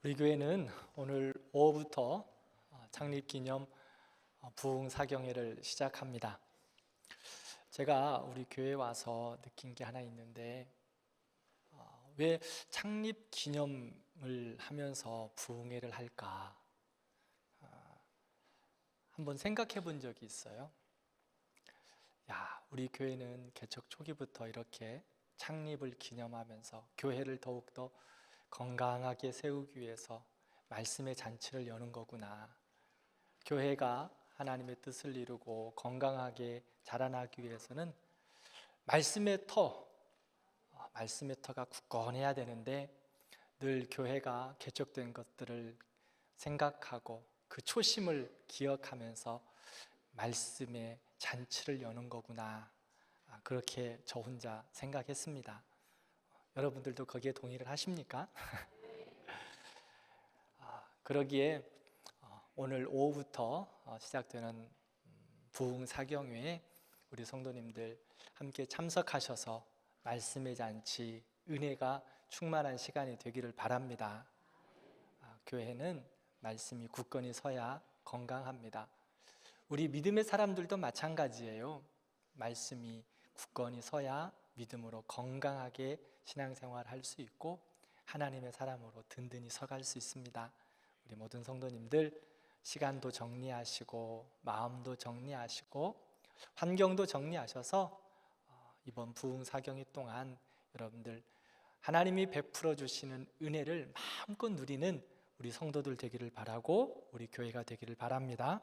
우리 교회는 오늘 오후부터 창립기념 부흥사경회를 시작합니다. 제가 우리 교회에 와서 느낀 게 하나 있는데 왜 창립기념을 하면서 부흥회를 할까? 한번 생각해 본 적이 있어요. 우리 교회는 개척 초기부터 이렇게 창립을 기념하면서 교회를 더욱더 건강하게 세우기 위해서 말씀의 잔치를 여는 거구나. 교회가 하나님의 뜻을 이루고 건강하게 자라나기 위해서는 말씀의 터가 굳건해야 되는데 늘 교회가 개척된 것들을 생각하고 그 초심을 기억하면서 말씀의 잔치를 여는 거구나. 그렇게 저 혼자 생각했습니다. 여러분들도 거기에 동의를 하십니까? 그러기에 오늘 오후부터 시작되는 부흥사경회에 우리 성도님들 함께 참석하셔서 말씀의 잔치, 은혜가 충만한 시간이 되기를 바랍니다. 교회는 말씀이 굳건히 서야 건강합니다. 우리 믿음의 사람들도 마찬가지예요. 말씀이 굳건히 서야 믿음으로 건강하게 신앙생활을 할 수 있고 하나님의 사람으로 든든히 서갈 수 있습니다. 우리 모든 성도님들 시간도 정리하시고 마음도 정리하시고 환경도 정리하셔서 이번 부흥사경회 동안 여러분들 하나님이 베풀어 주시는 은혜를 마음껏 누리는 우리 성도들 되기를 바라고 우리 교회가 되기를 바랍니다.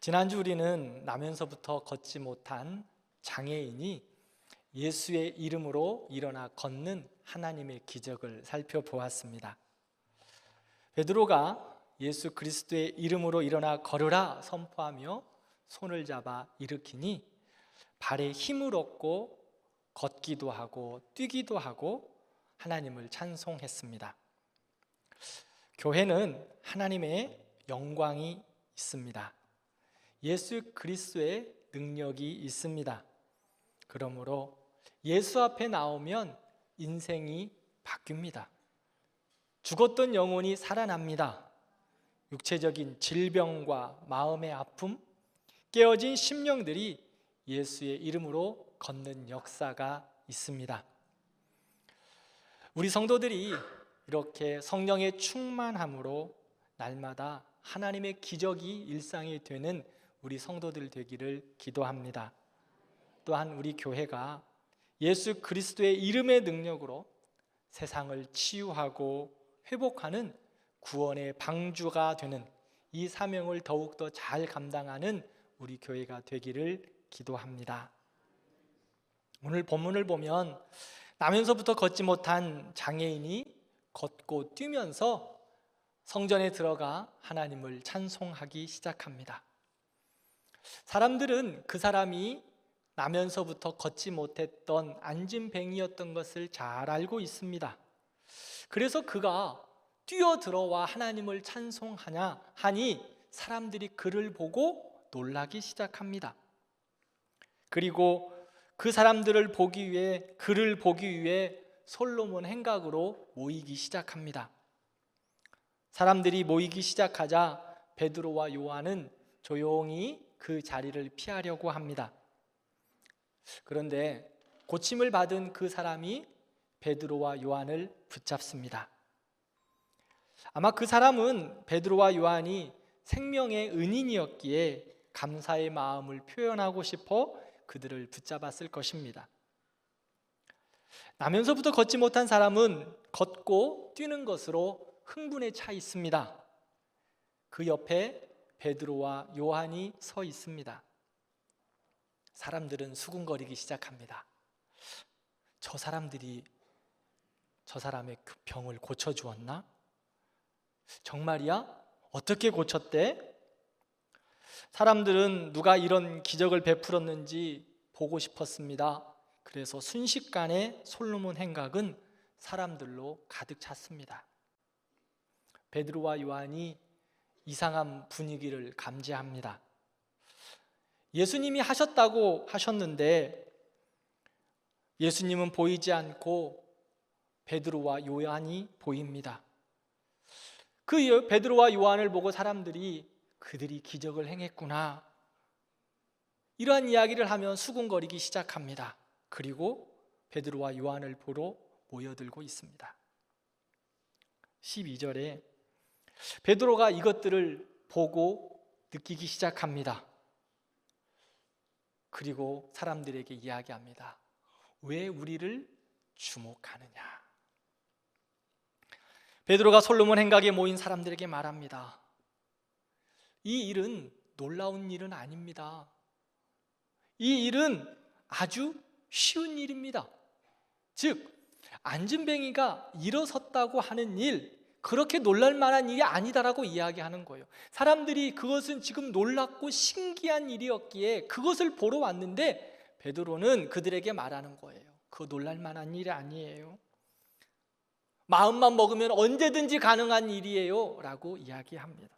지난주 우리는 나면서부터 걷지 못한 장애인이 예수의 이름으로 일어나 걷는 하나님의 기적을 살펴보았습니다. 베드로가 예수 그리스도의 이름으로 일어나 걸으라 선포하며 손을 잡아 일으키니 발에 힘을 얻고 걷기도 하고 뛰기도 하고 하나님을 찬송했습니다. 교회는 하나님의 영광이 있습니다. 예수 그리스도의 능력이 있습니다. 그러므로 예수 앞에 나오면 인생이 바뀝니다. 죽었던 영혼이 살아납니다. 육체적인 질병과 마음의 아픔, 깨어진 심령들이 예수의 이름으로 걷는 역사가 있습니다. 우리 성도들이 이렇게 성령의 충만함으로 날마다 하나님의 기적이 일상이 되는 우리 성도들 되기를 기도합니다. 또한 우리 교회가 예수 그리스도의 이름의 능력으로 세상을 치유하고 회복하는 구원의 방주가 되는 이 사명을 더욱더 잘 감당하는 우리 교회가 되기를 기도합니다. 오늘 본문을 보면 나면서부터 걷지 못한 장애인이 걷고 뛰면서 성전에 들어가 하나님을 찬송하기 시작합니다. 사람들은 그 사람이 나면서부터 걷지 못했던 안진뱅이였던 것을 잘 알고 있습니다. 그래서 그가 뛰어들어와 하나님을 찬송하냐 하니 사람들이 그를 보고 놀라기 시작합니다. 그리고 그 사람들을 보기 위해 그를 보기 위해 솔로몬 행각으로 모이기 시작합니다. 사람들이 모이기 시작하자 베드로와 요한은 조용히 그 자리를 피하려고 합니다. 그런데 고침을 받은 그 사람이 베드로와 요한을 붙잡습니다. 아마 그 사람은 베드로와 요한이 생명의 은인이었기에 감사의 마음을 표현하고 싶어 그들을 붙잡았을 것입니다. 나면서부터 걷지 못한 사람은 걷고 뛰는 것으로 흥분에 차 있습니다. 그 옆에 베드로와 요한이 서 있습니다. 사람들은 수군거리기 시작합니다. 저 사람들이 저 사람의 그 병을 고쳐주었나? 정말이야? 어떻게 고쳤대? 사람들은 누가 이런 기적을 베풀었는지 보고 싶었습니다. 그래서 순식간에 솔로몬 행각은 사람들로 가득 찼습니다. 베드로와 요한이 이상한 분위기를 감지합니다. 예수님이 하셨다고 하셨는데 예수님은 보이지 않고 베드로와 요한이 보입니다. 그 베드로와 요한을 보고 사람들이 그들이 기적을 행했구나, 이러한 이야기를 하면 수군거리기 시작합니다. 그리고 베드로와 요한을 보러 모여들고 있습니다. 12절에 베드로가 이것들을 보고 느끼기 시작합니다. 그리고 사람들에게 이야기합니다. 왜 우리를 주목하느냐? 베드로가 솔로몬 행각에 모인 사람들에게 말합니다. 이 일은 놀라운 일은 아닙니다. 이 일은 아주 쉬운 일입니다. 즉, 안진뱅이가 일어섰다고 하는 일, 그렇게 놀랄 만한 일이 아니다라고 이야기하는 거예요. 사람들이 그것은 지금 놀랍고 신기한 일이었기에 그것을 보러 왔는데 베드로는 그들에게 말하는 거예요. 그거 놀랄 만한 일이 아니에요. 마음만 먹으면 언제든지 가능한 일이에요 라고 이야기합니다.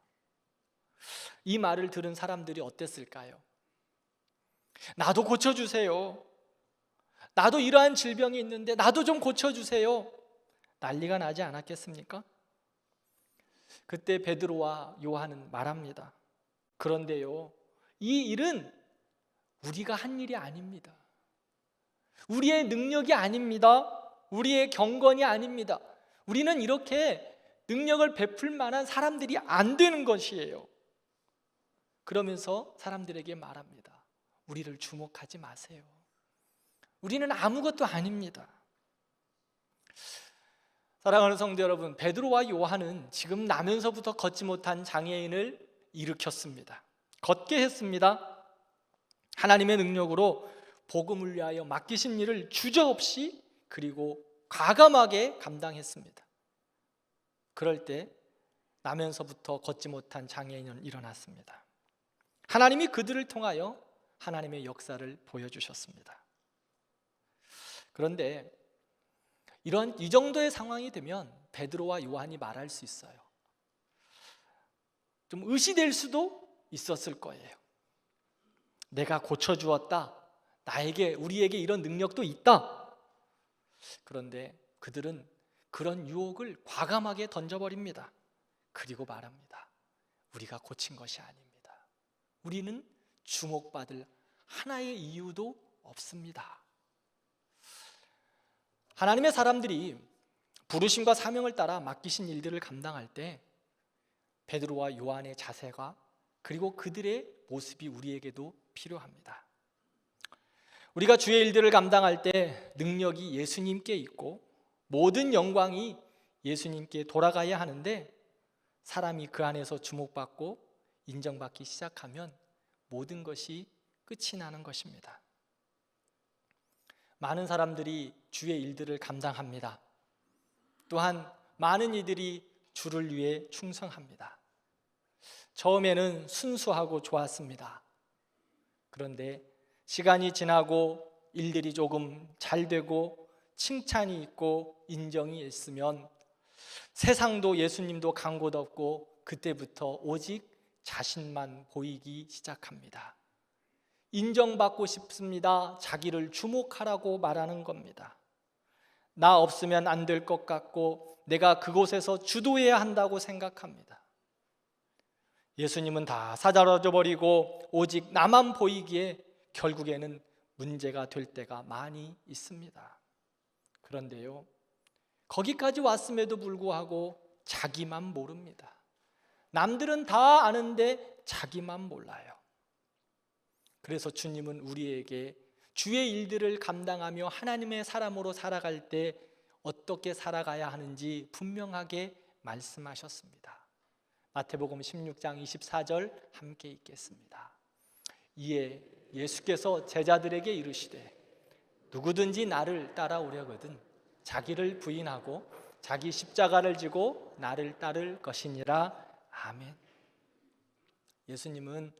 이 말을 들은 사람들이 어땠을까요? 나도 고쳐주세요. 나도 이러한 질병이 있는데 나도 좀 고쳐주세요. 난리가 나지 않았겠습니까? 그때 베드로와 요한은 말합니다. 그런데요, 이 일은 우리가 한 일이 아닙니다. 우리의 능력이 아닙니다. 우리의 경건이 아닙니다. 우리는 이렇게 능력을 베풀 만한 사람들이 안 되는 것이에요. 그러면서 사람들에게 말합니다. 우리를 주목하지 마세요. 우리는 아무것도 아닙니다. 사랑하는 성도 여러분, 베드로와 요한은 지금 나면서부터 걷지 못한 장애인을 일으켰습니다. 걷게 했습니다. 하나님의 능력으로 복음을 위하여 맡기신 일을 주저없이 그리고 과감하게 감당했습니다. 그럴 때 나면서부터 걷지 못한 장애인은 일어났습니다. 하나님이 그들을 통하여 하나님의 역사를 보여주셨습니다. 그런데 이 정도의 상황이 되면 베드로와 요한이 말할 수 있어요. 좀 의시될 수도 있었을 거예요. 내가 고쳐주었다. 우리에게 이런 능력도 있다. 그런데 그들은 그런 유혹을 과감하게 던져버립니다. 그리고 말합니다. 우리가 고친 것이 아닙니다. 우리는 주목받을 하나의 이유도 없습니다. 하나님의 사람들이 부르심과 사명을 따라 맡기신 일들을 감당할 때 베드로와 요한의 자세가 그리고 그들의 모습이 우리에게도 필요합니다. 우리가 주의 일들을 감당할 때 능력이 예수님께 있고 모든 영광이 예수님께 돌아가야 하는데 사람이 그 안에서 주목받고 인정받기 시작하면 모든 것이 끝이 나는 것입니다. 많은 사람들이 주의 일들을 감당합니다. 또한 많은 이들이 주를 위해 충성합니다. 처음에는 순수하고 좋았습니다. 그런데 시간이 지나고 일들이 조금 잘 되고 칭찬이 있고 인정이 있으면 세상도 예수님도 간 곳 없고 그때부터 오직 자신만 보이기 시작합니다. 인정받고 싶습니다. 자기를 주목하라고 말하는 겁니다. 나 없으면 안 될 것 같고 내가 그곳에서 주도해야 한다고 생각합니다. 예수님은 다 사라져 버리고 오직 나만 보이기에 결국에는 문제가 될 때가 많이 있습니다. 그런데요, 거기까지 왔음에도 불구하고 자기만 모릅니다. 남들은 다 아는데 자기만 몰라요. 그래서 주님은 우리에게 주의 일들을 감당하며 하나님의 사람으로 살아갈 때 어떻게 살아가야 하는지 분명하게 말씀하셨습니다. 마태복음 16장 24절 함께 읽겠습니다. 이에 예수께서 제자들에게 이르시되 누구든지 나를 따라오려거든 자기를 부인하고 자기 십자가를 지고 나를 따를 것이니라. 아멘. 예수님은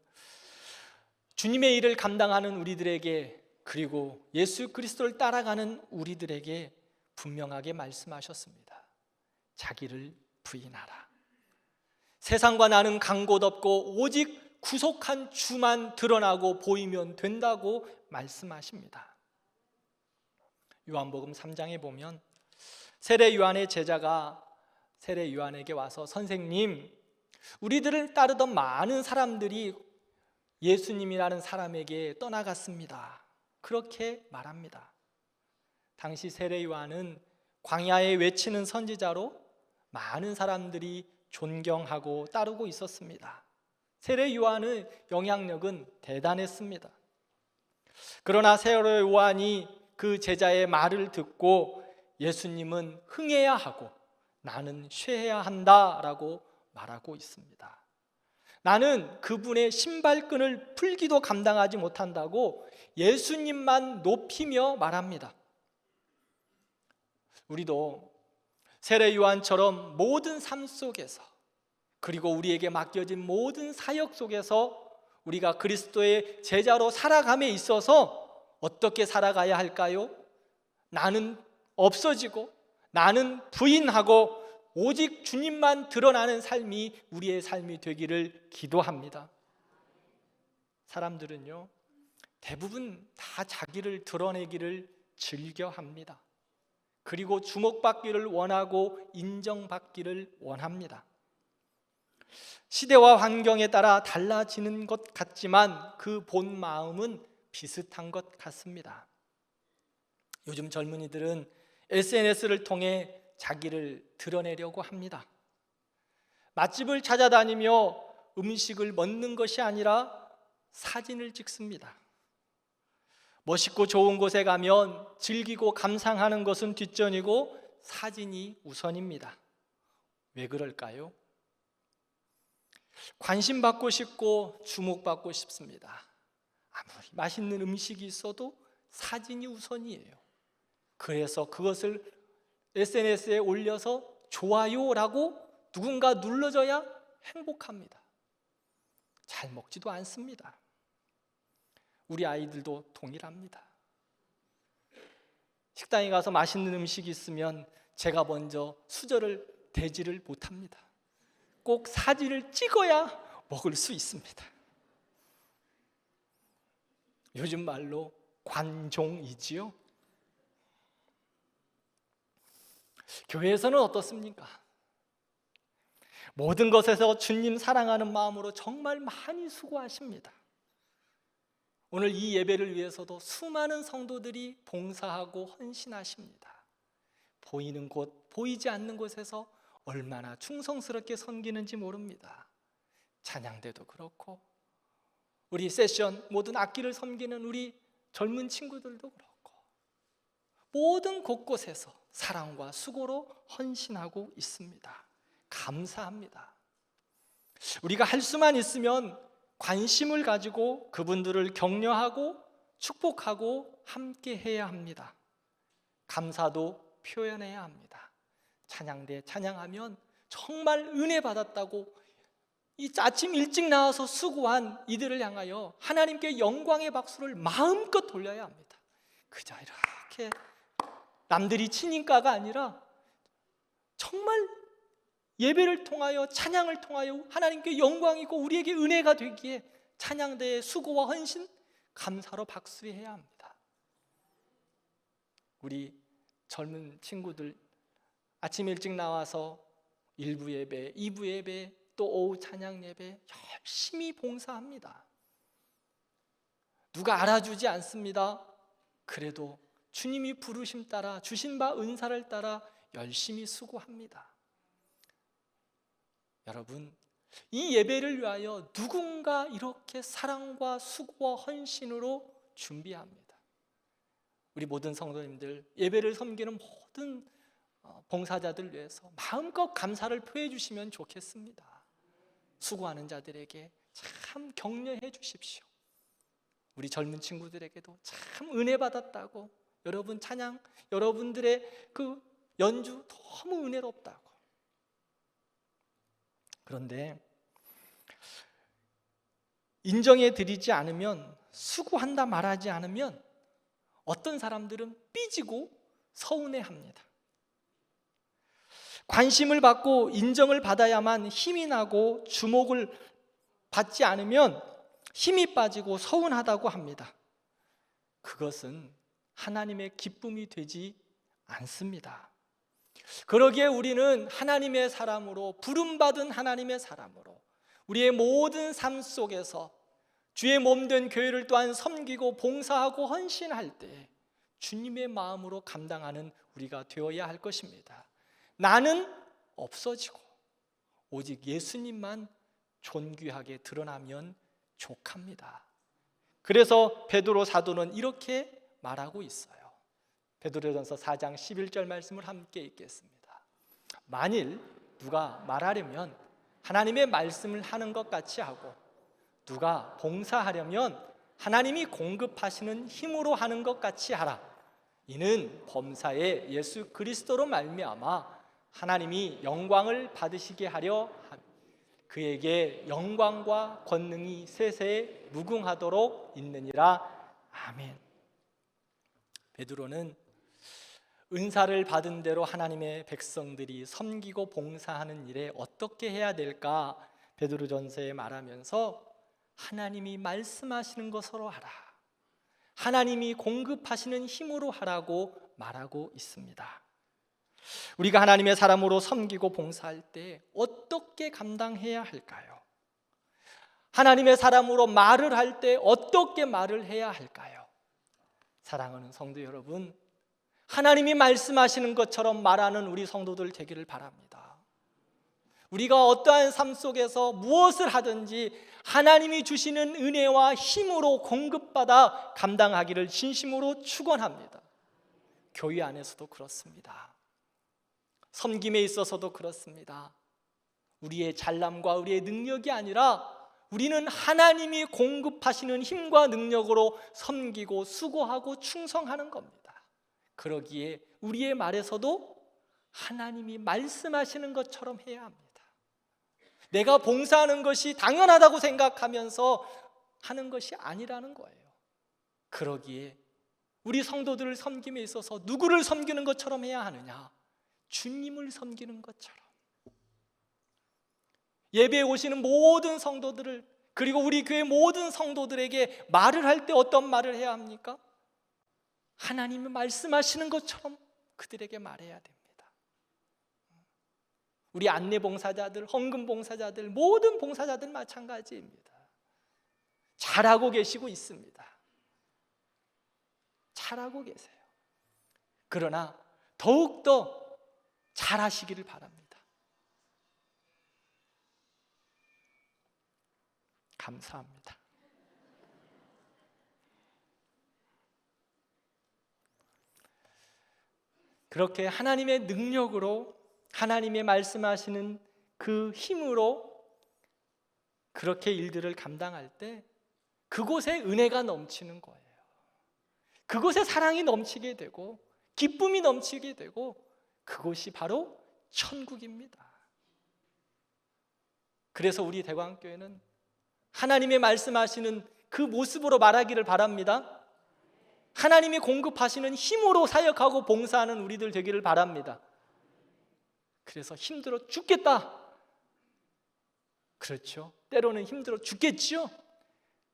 주님의 일을 감당하는 우리들에게 그리고 예수 그리스도를 따라가는 우리들에게 분명하게 말씀하셨습니다. 자기를 부인하라. 세상과 나는 간 곳 없고 오직 구속한 주만 드러나고 보이면 된다고 말씀하십니다. 요한복음 3장에 보면 세례 요한의 제자가 세례 요한에게 와서 선생님, 우리들을 따르던 많은 사람들이 예수님이라는 사람에게 떠나갔습니다. 그렇게 말합니다. 당시 세례 요한은 광야에 외치는 선지자로 많은 사람들이 존경하고 따르고 있었습니다. 세례 요한의 영향력은 대단했습니다. 그러나 세례 요한이 그 제자의 말을 듣고 예수님은 흥해야 하고 나는 쇠해야 한다라고 말하고 있습니다. 나는 그분의 신발끈을 풀기도 감당하지 못한다고 예수님만 높이며 말합니다. 우리도 세례 요한처럼 모든 삶 속에서, 그리고 우리에게 맡겨진 모든 사역 속에서 우리가 그리스도의 제자로 살아감에 있어서 어떻게 살아가야 할까요? 나는 없어지고 나는 부인하고 오직 주님만 드러나는 삶이 우리의 삶이 되기를 기도합니다. 사람들은요, 대부분 다 자기를 드러내기를 즐겨합니다. 그리고 주목받기를 원하고 인정받기를 원합니다. 시대와 환경에 따라 달라지는 것 같지만 그 본 마음은 비슷한 것 같습니다. 요즘 젊은이들은 SNS를 통해 자기를 드러내려고 합니다. 맛집을 찾아다니며 음식을 먹는 것이 아니라 사진을 찍습니다. 멋있고 좋은 곳에 가면 즐기고 감상하는 것은 뒷전이고 사진이 우선입니다. 왜 그럴까요? 관심받고 싶고 주목받고 싶습니다. 아무리 맛있는 음식이 있어도 사진이 우선이에요. 그래서 그것을 SNS에 올려서 좋아요라고 누군가 눌러줘야 행복합니다. 잘 먹지도 않습니다. 우리 아이들도 동일합니다. 식당에 가서 맛있는 음식이 있으면 제가 먼저 수저를 대지를 못합니다. 꼭 사진을 찍어야 먹을 수 있습니다. 요즘 말로 관종이지요. 교회에서는 어떻습니까? 모든 것에서 주님 사랑하는 마음으로 정말 많이 수고하십니다. 오늘 이 예배를 위해서도 수많은 성도들이 봉사하고 헌신하십니다. 보이는 곳, 보이지 않는 곳에서 얼마나 충성스럽게 섬기는지 모릅니다. 찬양대도 그렇고 우리 세션 모든 악기를 섬기는 우리 젊은 친구들도 그렇고 모든 곳곳에서 사랑과 수고로 헌신하고 있습니다. 감사합니다. 우리가 할 수만 있으면 관심을 가지고 그분들을 격려하고 축복하고 함께 해야 합니다. 감사도 표현해야 합니다. 찬양대 찬양하면 정말 은혜 받았다고 이 아침 일찍 나와서 수고한 이들을 향하여 하나님께 영광의 박수를 마음껏 돌려야 합니다. 그저 이렇게 남들이 친인가가 아니라 정말 예배를 통하여 찬양을 통하여 하나님께 영광이고 우리에게 은혜가 되기에 찬양대의 수고와 헌신 감사로 박수해야 합니다. 우리 젊은 친구들 아침 일찍 나와서 1부 예배, 2부 예배, 또 오후 찬양 예배 열심히 봉사합니다. 누가 알아주지 않습니다. 그래도 주님이 부르심 따라 주신 바 은사를 따라 열심히 수고합니다. 여러분, 이 예배를 위하여 누군가 이렇게 사랑과 수고와 헌신으로 준비합니다. 우리 모든 성도님들, 예배를 섬기는 모든 봉사자들 위해서 마음껏 감사를 표해 주시면 좋겠습니다. 수고하는 자들에게 참 격려해 주십시오. 우리 젊은 친구들에게도 참 은혜 받았다고, 여러분 찬양, 여러분들의 그 연주 너무 은혜롭다고. 그런데 인정해 드리지 않으면, 수고한다 말하지 않으면 어떤 사람들은 삐지고 서운해합니다. 관심을 받고 인정을 받아야만 힘이 나고 주목을 받지 않으면 힘이 빠지고 서운하다고 합니다. 그것은 하나님의 기쁨이 되지 않습니다. 그러기에 우리는 하나님의 사람으로, 부름받은 하나님의 사람으로 우리의 모든 삶 속에서 주의 몸된 교회를 또한 섬기고 봉사하고 헌신할 때 주님의 마음으로 감당하는 우리가 되어야 할 것입니다. 나는 없어지고 오직 예수님만 존귀하게 드러나면 족합니다. 그래서 베드로 사도는 이렇게 말하고 있어요. 베드로전서 4장 11절 말씀을 함께 읽겠습니다. 만일 누가 말하려면 하나님의 말씀을 하는 것 같이 하고, 누가 봉사하려면 하나님이 공급하시는 힘으로 하는 것 같이 하라. 이는 범사에 예수 그리스도로 말미암아 하나님이 영광을 받으시게 하려 함. 그에게 영광과 권능이 세세에 무궁하도록 있느니라. 아멘. 베드로는 은사를 받은 대로 하나님의 백성들이 섬기고 봉사하는 일에 어떻게 해야 될까 베드로전서에 말하면서 하나님이 말씀하시는 것으로 하라, 하나님이 공급하시는 힘으로 하라고 말하고 있습니다. 우리가 하나님의 사람으로 섬기고 봉사할 때 어떻게 감당해야 할까요? 하나님의 사람으로 말을 할 때 어떻게 말을 해야 할까요? 사랑하는 성도 여러분, 하나님이 말씀하시는 것처럼 말하는 우리 성도들 되기를 바랍니다. 우리가 어떠한 삶 속에서 무엇을 하든지 하나님이 주시는 은혜와 힘으로 공급받아 감당하기를 진심으로 축원합니다. 교회 안에서도 그렇습니다. 섬김에 있어서도 그렇습니다. 우리의 잘남과 우리의 능력이 아니라 우리는 하나님이 공급하시는 힘과 능력으로 섬기고 수고하고 충성하는 겁니다. 그러기에 우리의 말에서도 하나님이 말씀하시는 것처럼 해야 합니다. 내가 봉사하는 것이 당연하다고 생각하면서 하는 것이 아니라는 거예요. 그러기에 우리 성도들을 섬김에 있어서 누구를 섬기는 것처럼 해야 하느냐? 주님을 섬기는 것처럼. 예배에 오시는 모든 성도들을, 그리고 우리 교회 모든 성도들에게 말을 할 때 어떤 말을 해야 합니까? 하나님이 말씀하시는 것처럼 그들에게 말해야 됩니다. 우리 안내 봉사자들, 헌금 봉사자들, 모든 봉사자들 마찬가지입니다. 잘하고 계시고 있습니다. 잘하고 계세요. 그러나 더욱더 잘하시기를 바랍니다. 감사합니다. 그렇게 하나님의 능력으로, 하나님의 말씀하시는 그 힘으로 그렇게 일들을 감당할 때 그곳에 은혜가 넘치는 거예요. 그곳에 사랑이 넘치게 되고 기쁨이 넘치게 되고 그곳이 바로 천국입니다. 그래서 우리 대광교회는 하나님의 말씀하시는 그 모습으로 말하기를 바랍니다. 하나님이 공급하시는 힘으로 사역하고 봉사하는 우리들 되기를 바랍니다. 그래서 힘들어 죽겠다. 그렇죠. 때로는 힘들어 죽겠지요.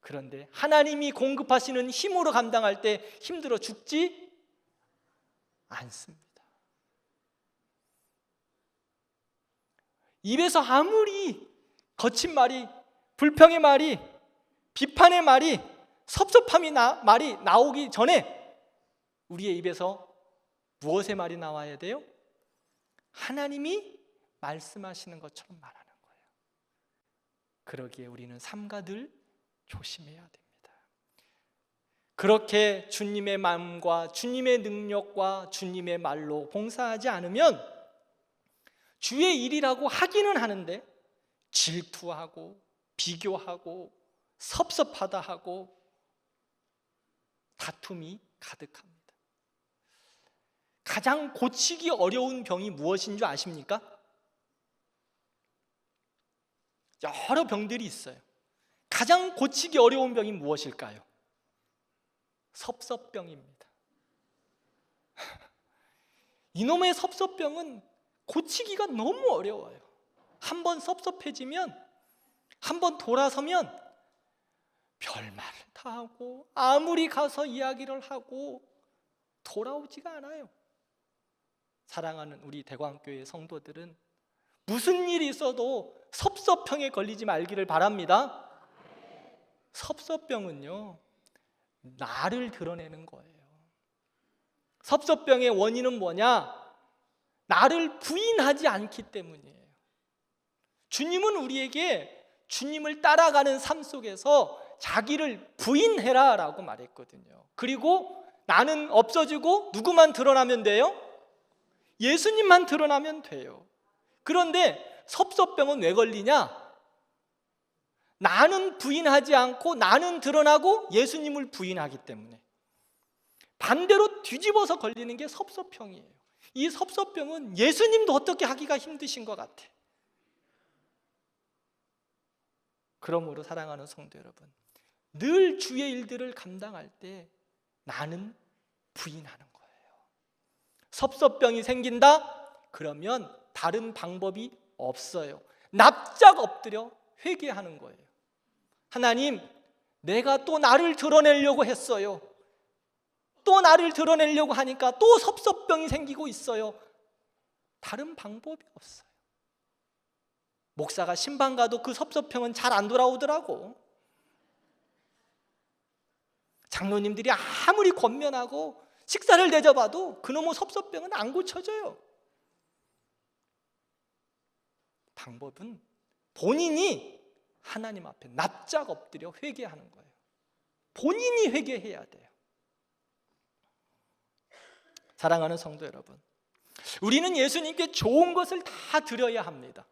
그런데 하나님이 공급하시는 힘으로 감당할 때 힘들어 죽지 않습니다. 입에서 아무리 거친 말이, 불평의 말이, 비판의 말이, 섭섭함이 말이 나오기 전에 우리의 입에서 무엇의 말이 나와야 돼요? 하나님이 말씀하시는 것처럼 말하는 거예요. 그러기에 우리는 삼가 늘 조심해야 됩니다. 그렇게 주님의 마음과 주님의 능력과 주님의 말로 봉사하지 않으면 주의 일이라고 하기는 하는데 질투하고 비교하고 섭섭하다 하고 다툼이 가득합니다. 가장 고치기 어려운 병이 무엇인 줄 아십니까? 여러 병들이 있어요. 가장 고치기 어려운 병이 무엇일까요? 섭섭병입니다. 이놈의 섭섭병은 고치기가 너무 어려워요. 한번 섭섭해지면, 한번 돌아서면 별말을 다 하고 아무리 가서 이야기를 하고 돌아오지가 않아요. 사랑하는 우리 대광교회 성도들은 무슨 일이 있어도 섭섭병에 걸리지 말기를 바랍니다. 섭섭병은요, 나를 드러내는 거예요. 섭섭병의 원인은 뭐냐? 나를 부인하지 않기 때문이에요. 주님은 우리에게 주님을 따라가는 삶 속에서 자기를 부인해라 라고 말했거든요. 그리고 나는 없어지고 누구만 드러나면 돼요? 예수님만 드러나면 돼요. 그런데 섭섭병은 왜 걸리냐? 나는 부인하지 않고 나는 드러나고 예수님을 부인하기 때문에. 반대로 뒤집어서 걸리는 게 섭섭병이에요. 이 섭섭병은 예수님도 어떻게 하기가 힘드신 것 같아. 그러므로 사랑하는 성도 여러분, 늘 주의 일들을 감당할 때 나는 부인하는 거예요. 섭섭병이 생긴다? 그러면 다른 방법이 없어요. 납작 엎드려 회개하는 거예요. 하나님, 내가 또 나를 드러내려고 했어요. 또 나를 드러내려고 하니까 또 섭섭병이 생기고 있어요. 다른 방법이 없어요. 목사가 신방 가도 그 섭섭병은 잘 안 돌아오더라고. 장로님들이 아무리 권면하고 식사를 대접해도 그놈의 섭섭병은 안 고쳐져요. 방법은 본인이 하나님 앞에 납작 엎드려 회개하는 거예요. 본인이 회개해야 돼요. 사랑하는 성도 여러분, 우리는 예수님께 좋은 것을 다 드려야 합니다.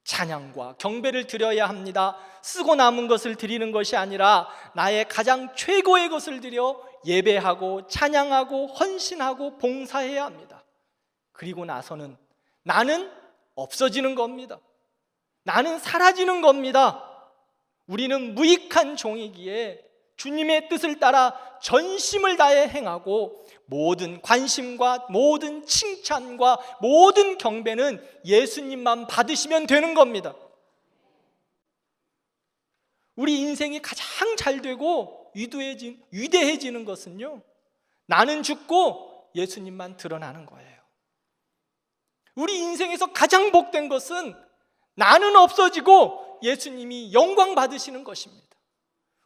찬양과 경배를 드려야 합니다. 쓰고 남은 것을 드리는 것이 아니라 나의 가장 최고의 것을 드려 예배하고 찬양하고 헌신하고 봉사해야 합니다. 그리고 나서는 나는 없어지는 겁니다. 나는 사라지는 겁니다. 우리는 무익한 종이기에 주님의 뜻을 따라 전심을 다해 행하고 모든 관심과 모든 칭찬과 모든 경배는 예수님만 받으시면 되는 겁니다. 우리 인생이 가장 잘 되고 위대해지는 것은요, 나는 죽고 예수님만 드러나는 거예요. 우리 인생에서 가장 복된 것은 나는 없어지고 예수님이 영광 받으시는 것입니다.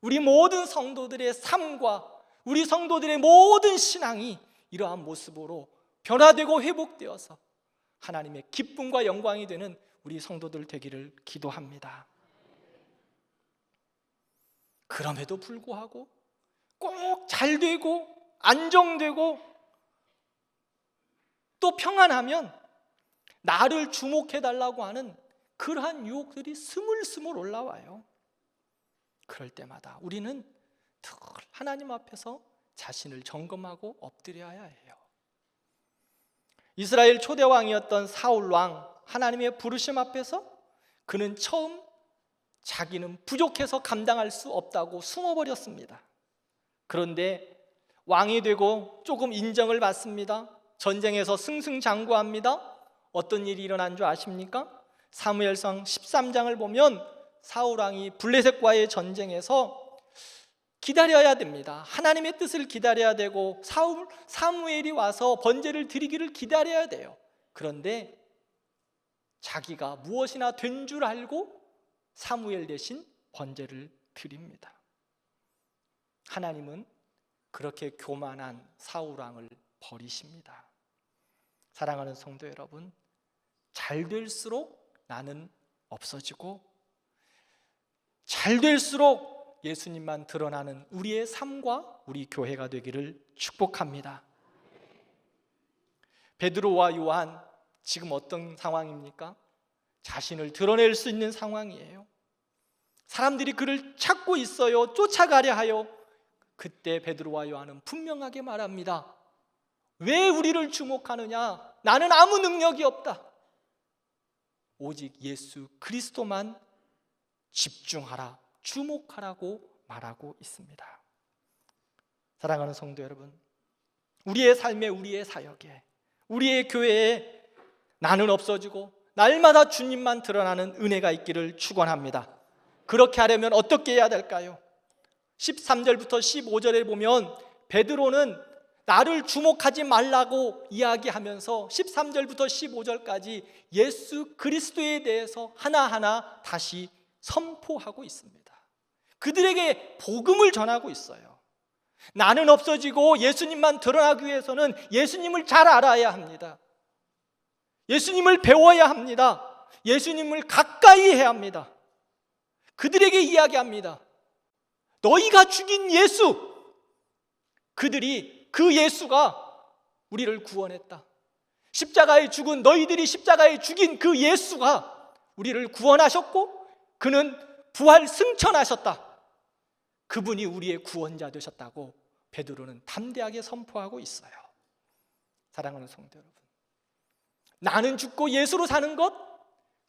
우리 모든 성도들의 삶과 우리 성도들의 모든 신앙이 이러한 모습으로 변화되고 회복되어서 하나님의 기쁨과 영광이 되는 우리 성도들 되기를 기도합니다. 그럼에도 불구하고 꼭 잘되고 안정되고 또 평안하면 나를 주목해달라고 하는 그러한 유혹들이 스물스물 올라와요. 그럴 때마다 우리는 늘 하나님 앞에서 자신을 점검하고 엎드려야 해요. 이스라엘 초대 왕이었던 사울 왕, 하나님의 부르심 앞에서 그는 처음 자기는 부족해서 감당할 수 없다고 숨어버렸습니다. 그런데 왕이 되고 조금 인정을 받습니다. 전쟁에서 승승장구합니다. 어떤 일이 일어난 줄 아십니까? 사무엘상 13장을 보면 사울 왕이 블레셋과의 전쟁에서 기다려야 됩니다. 하나님의 뜻을 기다려야 되고 사무엘이 와서 번제를 드리기를 기다려야 돼요. 그런데 자기가 무엇이나 된 줄 알고 사무엘 대신 번제를 드립니다. 하나님은 그렇게 교만한 사울 왕을 버리십니다. 사랑하는 성도 여러분, 잘 될수록 나는 없어지고 잘 될수록 예수님만 드러나는 우리의 삶과 우리 교회가 되기를 축복합니다. 베드로와 요한, 지금 어떤 상황입니까? 자신을 드러낼 수 있는 상황이에요. 사람들이 그를 찾고 있어요. 쫓아가려 하여. 그때 베드로와 요한은 분명하게 말합니다. 왜 우리를 주목하느냐? 나는 아무 능력이 없다. 오직 예수 그리스도만 집중하라, 주목하라고 말하고 있습니다. 사랑하는 성도 여러분, 우리의 삶에, 우리의 사역에, 우리의 교회에 나는 없어지고 날마다 주님만 드러나는 은혜가 있기를 축원합니다. 그렇게 하려면 어떻게 해야 될까요? 13절부터 15절에 보면 베드로는 나를 주목하지 말라고 이야기하면서 13절부터 15절까지 예수 그리스도에 대해서 하나하나 다시 선포하고 있습니다. 그들에게 복음을 전하고 있어요. 나는 없어지고 예수님만 드러나기 위해서는 예수님을 잘 알아야 합니다. 예수님을 배워야 합니다. 예수님을 가까이 해야 합니다. 그들에게 이야기합니다. 너희가 죽인 예수, 그들이 그 예수가 우리를 구원했다. 십자가에 죽은 너희들이 십자가에 죽인 그 예수가 우리를 구원하셨고 그는 부활 승천하셨다. 그분이 우리의 구원자 되셨다고 베드로는 담대하게 선포하고 있어요. 사랑하는 성도 여러분, 나는 죽고 예수로 사는 것,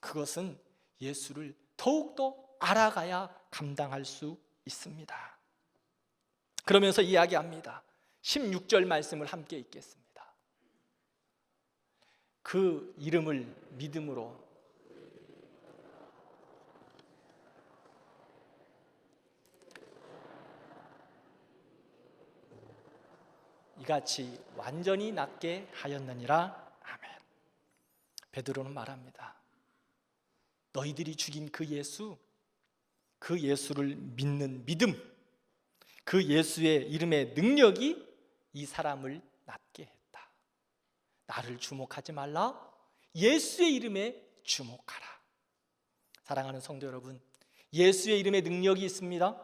그것은 예수를 더욱더 알아가야 감당할 수 있습니다. 그러면서 이야기합니다. 16절 말씀을 함께 읽겠습니다. 그 이름을 믿음으로 이같이 완전히 낫게 하였느니라. 아멘. 베드로는 말합니다. 너희들이 죽인 그 예수, 그 예수를 믿는 믿음, 그 예수의 이름의 능력이 이 사람을 낫게 했다. 나를 주목하지 말라, 예수의 이름에 주목하라. 사랑하는 성도 여러분, 예수의 이름에 능력이 있습니다.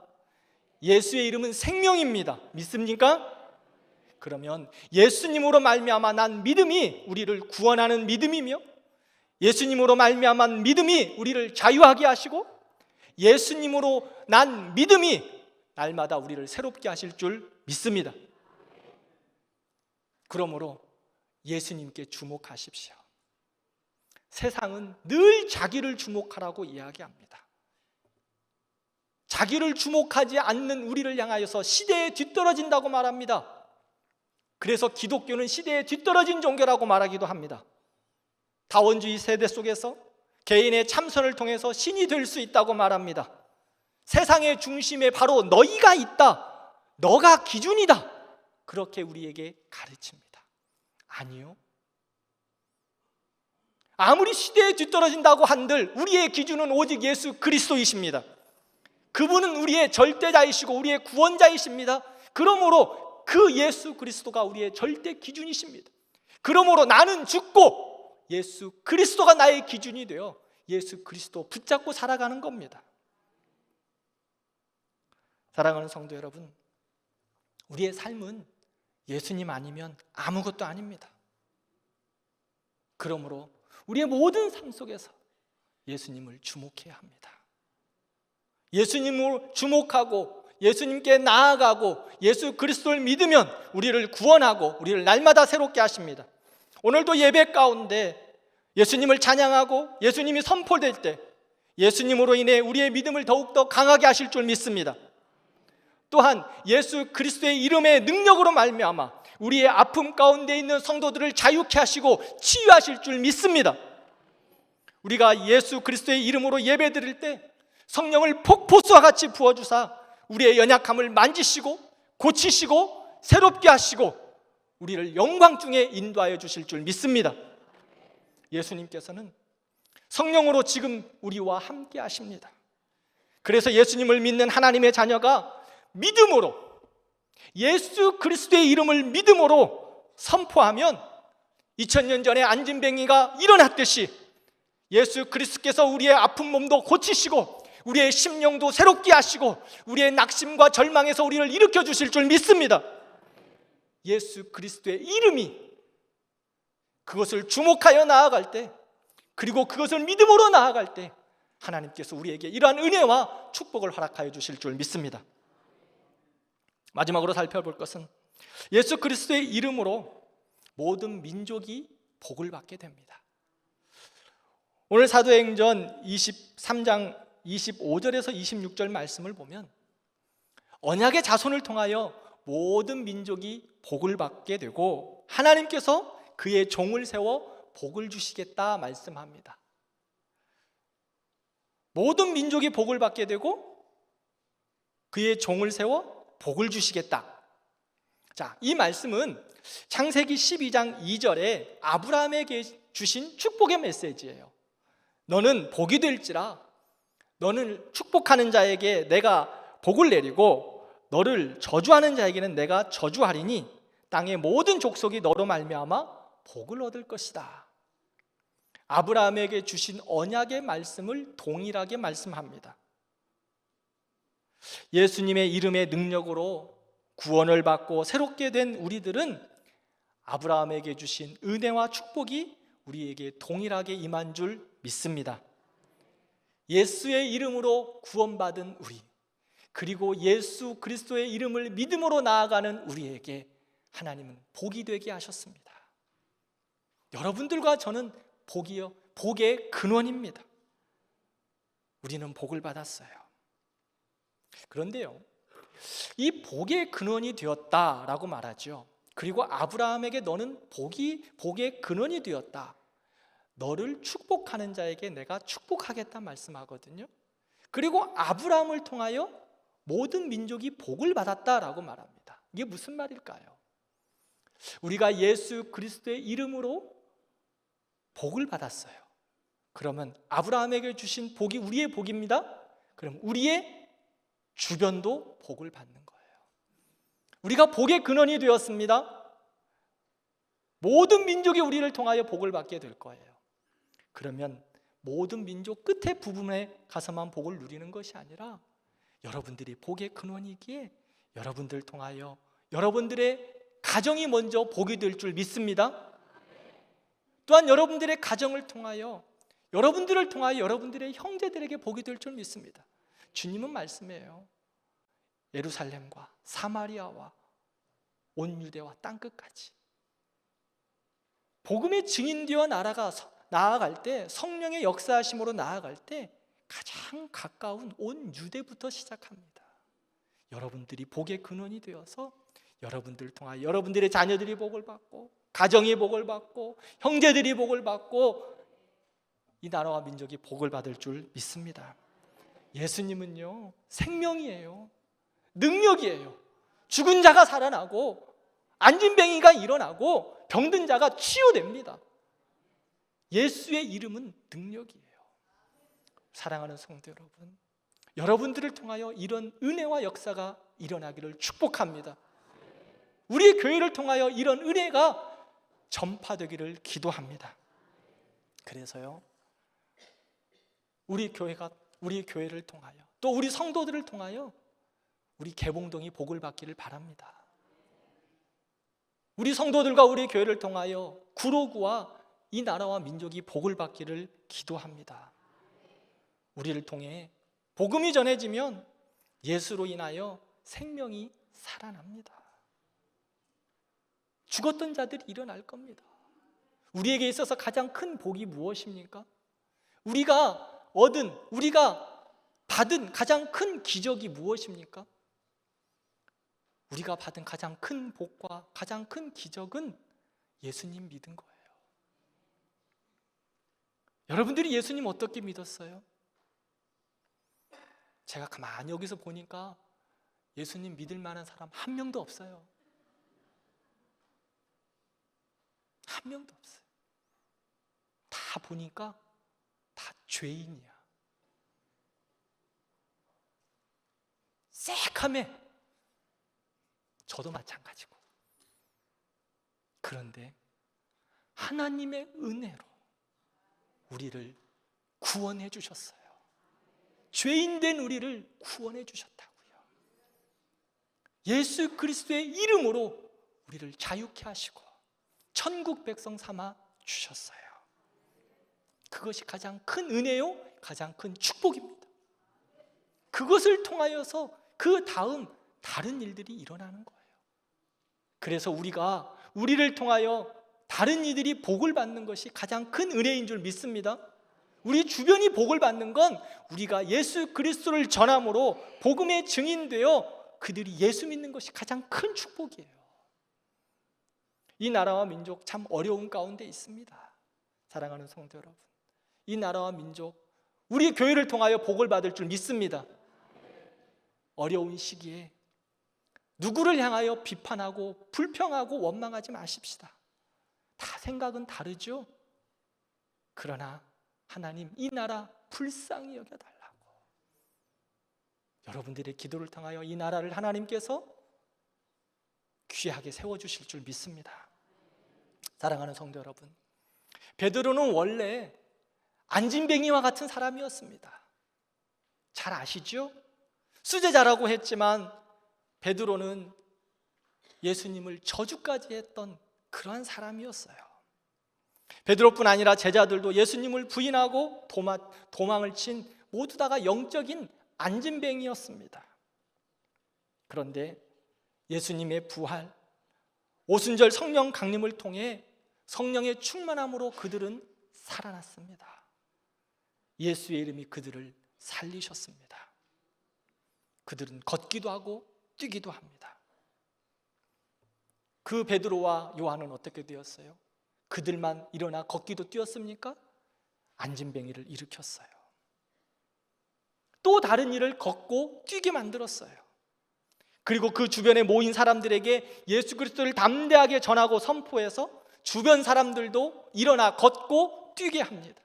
예수의 이름은 생명입니다. 믿습니까? 그러면 예수님으로 말미암아 난 믿음이 우리를 구원하는 믿음이며, 예수님으로 말미암아 믿음이 우리를 자유하게 하시고, 예수님으로 난 믿음이 날마다 우리를 새롭게 하실 줄 믿습니다. 그러므로 예수님께 주목하십시오. 세상은 늘 자기를 주목하라고 이야기합니다. 자기를 주목하지 않는 우리를 향하여서 시대에 뒤떨어진다고 말합니다. 그래서 기독교는 시대에 뒤떨어진 종교라고 말하기도 합니다. 다원주의 세대 속에서 개인의 참선을 통해서 신이 될 수 있다고 말합니다. 세상의 중심에 바로 너희가 있다, 너가 기준이다, 그렇게 우리에게 가르칩니다. 아니요, 아무리 시대에 뒤떨어진다고 한들 우리의 기준은 오직 예수 그리스도이십니다. 그분은 우리의 절대자이시고 우리의 구원자이십니다. 그러므로 그 예수 그리스도가 우리의 절대 기준이십니다. 그러므로 나는 죽고 예수 그리스도가 나의 기준이 되어 예수 그리스도 붙잡고 살아가는 겁니다. 사랑하는 성도 여러분, 우리의 삶은 예수님 아니면 아무것도 아닙니다. 그러므로 우리의 모든 삶 속에서 예수님을 주목해야 합니다. 예수님을 주목하고 예수님께 나아가고 예수 그리스도를 믿으면 우리를 구원하고 우리를 날마다 새롭게 하십니다. 오늘도 예배 가운데 예수님을 찬양하고 예수님이 선포될 때 예수님으로 인해 우리의 믿음을 더욱더 강하게 하실 줄 믿습니다. 또한 예수 그리스도의 이름의 능력으로 말미암아 우리의 아픔 가운데 있는 성도들을 자유케 하시고 치유하실 줄 믿습니다. 우리가 예수 그리스도의 이름으로 예배드릴 때 성령을 폭포수와 같이 부어주사 우리의 연약함을 만지시고 고치시고 새롭게 하시고 우리를 영광 중에 인도하여 주실 줄 믿습니다. 예수님께서는 성령으로 지금 우리와 함께 하십니다. 그래서 예수님을 믿는 하나님의 자녀가 믿음으로 예수 그리스도의 이름을 믿음으로 선포하면 2000년 전에 안진뱅이가 일어났듯이 예수 그리스도께서 우리의 아픈 몸도 고치시고 우리의 심령도 새롭게 하시고 우리의 낙심과 절망에서 우리를 일으켜 주실 줄 믿습니다. 예수 그리스도의 이름이 그것을 주목하여 나아갈 때, 그리고 그것을 믿음으로 나아갈 때 하나님께서 우리에게 이러한 은혜와 축복을 허락하여 주실 줄 믿습니다. 마지막으로 살펴볼 것은 예수 그리스도의 이름으로 모든 민족이 복을 받게 됩니다. 오늘 사도행전 23장 25절에서 26절 말씀을 보면 언약의 자손을 통하여 모든 민족이 복을 받게 되고 하나님께서 그의 종을 세워 복을 주시겠다 말씀합니다. 모든 민족이 복을 받게 되고 그의 종을 세워 복을 주시겠다. 자, 이 말씀은 창세기 12장 2절에 아브라함에게 주신 축복의 메시지예요. 너는 복이 될지라, 너는 축복하는 자에게 내가 복을 내리고 너를 저주하는 자에게는 내가 저주하리니 땅의 모든 족속이 너로 말미암아 복을 얻을 것이다. 아브라함에게 주신 언약의 말씀을 동일하게 말씀합니다. 예수님의 이름의 능력으로 구원을 받고 새롭게 된 우리들은 아브라함에게 주신 은혜와 축복이 우리에게 동일하게 임한 줄 믿습니다. 예수의 이름으로 구원받은 우리, 그리고 예수 그리스도의 이름을 믿음으로 나아가는 우리에게 하나님은 복이 되게 하셨습니다. 여러분들과 저는 복이요, 복의 근원입니다. 우리는 복을 받았어요. 그런데요, 이 복의 근원이 되었다라고 말하죠. 그리고 아브라함에게 너는 복의 근원이 되었다. 너를 축복하는 자에게 내가 축복하겠다 말씀하거든요. 그리고 아브라함을 통하여 모든 민족이 복을 받았다라고 말합니다. 이게 무슨 말일까요? 우리가 예수 그리스도의 이름으로 복을 받았어요. 그러면 아브라함에게 주신 복이 우리의 복입니다. 그럼 우리의 주변도 복을 받는 거예요. 우리가 복의 근원이 되었습니다. 모든 민족이 우리를 통하여 복을 받게 될 거예요. 그러면 모든 민족 끝에 부분에 가서만 복을 누리는 것이 아니라 여러분들이 복의 근원이기에 여러분들 통하여 여러분들의 가정이 먼저 복이 될 줄 믿습니다. 또한 여러분들의 가정을 통하여 여러분들을 통하여 여러분들의 형제들에게 복이 될 줄 믿습니다. 주님은 말씀해요. 예루살렘과 사마리아와 온 유대와 땅끝까지 복음의 증인되어 나아갈 때, 성령의 역사하심으로 나아갈 때 가장 가까운 온 유대부터 시작합니다. 여러분들이 복의 근원이 되어서 여러분들 통하여 여러분들의 자녀들이 복을 받고 가정이 복을 받고 형제들이 복을 받고 이 나라와 민족이 복을 받을 줄 믿습니다. 예수님은요, 생명이에요. 능력이에요. 죽은 자가 살아나고 안진뱅이가 일어나고 병든 자가 치유됩니다. 예수의 이름은 능력이에요. 사랑하는 성도 여러분, 여러분들을 통하여 이런 은혜와 역사가 일어나기를 축복합니다. 우리 교회를 통하여 이런 은혜가 전파되기를 기도합니다. 그래서요, 우리 교회를 통하여 또 우리 성도들을 통하여 우리 개봉동이 복을 받기를 바랍니다. 우리 성도들과 우리 교회를 통하여 구로구와 이 나라와 민족이 복을 받기를 기도합니다. 우리를 통해 복음이 전해지면 예수로 인하여 생명이 살아납니다. 죽었던 자들이 일어날 겁니다. 우리에게 있어서 가장 큰 복이 무엇입니까? 우리가 받은 가장 큰 기적이 무엇입니까? 우리가 받은 가장 큰 복과 가장 큰 기적은 예수님 믿은 거예요. 여러분들이 예수님 어떻게 믿었어요? 제가 가만히 여기서 보니까 예수님 믿을 만한 사람 한 명도 없어요. 한 명도 없어요. 다 보니까 다 죄인이야. 새카매. 저도 마찬가지고. 그런데 하나님의 은혜로 우리를 구원해 주셨어요. 죄인된 우리를 구원해 주셨다고요. 예수 그리스도의 이름으로 우리를 자유케 하시고 천국 백성 삼아 주셨어요. 그것이 가장 큰 은혜요, 가장 큰 축복입니다. 그것을 통하여서 그 다음 다른 일들이 일어나는 거예요. 그래서 우리를 통하여 다른 이들이 복을 받는 것이 가장 큰 은혜인 줄 믿습니다. 우리 주변이 복을 받는 건 우리가 예수 그리스도를 전함으로 복음의 증인되어 그들이 예수 믿는 것이 가장 큰 축복이에요. 이 나라와 민족 참 어려운 가운데 있습니다. 사랑하는 성도 여러분, 이 나라와 민족, 우리 교회를 통하여 복을 받을 줄 믿습니다. 어려운 시기에 누구를 향하여 비판하고 불평하고 원망하지 마십시다. 다 생각은 다르죠. 그러나 하나님, 이 나라 불쌍히 여겨달라고, 여러분들의 기도를 통하여 이 나라를 하나님께서 귀하게 세워주실 줄 믿습니다. 사랑하는 성도 여러분, 베드로는 원래 안진뱅이와 같은 사람이었습니다. 잘 아시죠? 수제자라고 했지만 베드로는 예수님을 저주까지 했던 그러한 사람이었어요. 베드로뿐 아니라 제자들도 예수님을 부인하고 도망을 친 모두 다가 영적인 안진뱅이였습니다. 그런데 예수님의 부활, 오순절 성령 강림을 통해 성령의 충만함으로 그들은 살아났습니다. 예수의 이름이 그들을 살리셨습니다. 그들은 걷기도 하고 뛰기도 합니다. 그 베드로와 요한은 어떻게 되었어요? 그들만 일어나 걷기도 뛰었습니까? 안진뱅이를 일으켰어요. 또 다른 일을 걷고 뛰게 만들었어요. 그리고 그 주변에 모인 사람들에게 예수 그리스도를 담대하게 전하고 선포해서 주변 사람들도 일어나 걷고 뛰게 합니다.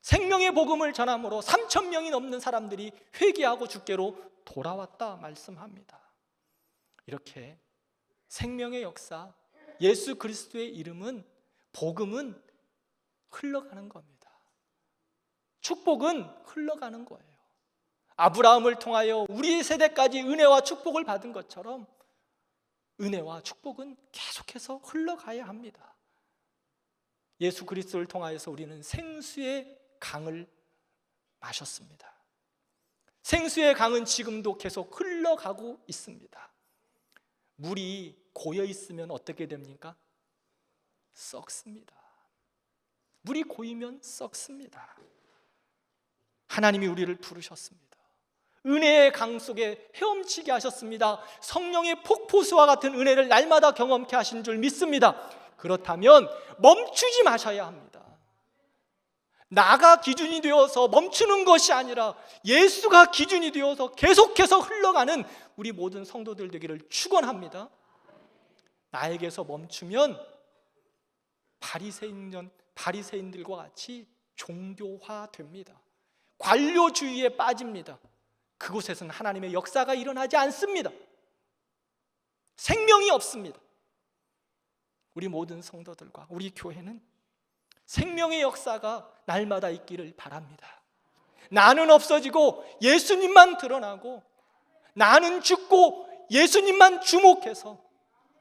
생명의 복음을 전함으로 3,000명이 넘는 사람들이 회개하고 주께로 돌아왔다 말씀합니다. 이렇게 생명의 역사, 예수 그리스도의 이름은, 복음은 흘러가는 겁니다. 축복은 흘러가는 거예요. 아브라함을 통하여 우리 세대까지 은혜와 축복을 받은 것처럼 은혜와 축복은 계속해서 흘러가야 합니다. 예수 그리스도를 통하여서 우리는 생수의 강을 마셨습니다. 생수의 강은 지금도 계속 흘러가고 있습니다. 물이 고여 있으면 어떻게 됩니까? 썩습니다. 물이 고이면 썩습니다. 하나님이 우리를 부르셨습니다. 은혜의 강 속에 헤엄치게 하셨습니다. 성령의 폭포수와 같은 은혜를 날마다 경험케 하신 줄 믿습니다. 그렇다면 멈추지 마셔야 합니다. 나가 기준이 되어서 멈추는 것이 아니라 예수가 기준이 되어서 계속해서 흘러가는 우리 모든 성도들 되기를 축원합니다. 나에게서 멈추면 바리새인들과 같이 종교화됩니다. 관료주의에 빠집니다. 그곳에서는 하나님의 역사가 일어나지 않습니다. 생명이 없습니다. 우리 모든 성도들과 우리 교회는 생명의 역사가 날마다 있기를 바랍니다. 나는 없어지고 예수님만 드러나고, 나는 죽고 예수님만 주목해서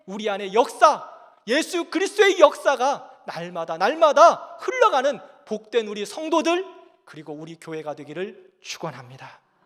우리 안에 역사, 예수 그리스도의 역사가 날마다 흘러가는 복된 우리 성도들, 그리고 우리 교회가 되기를 축원합니다.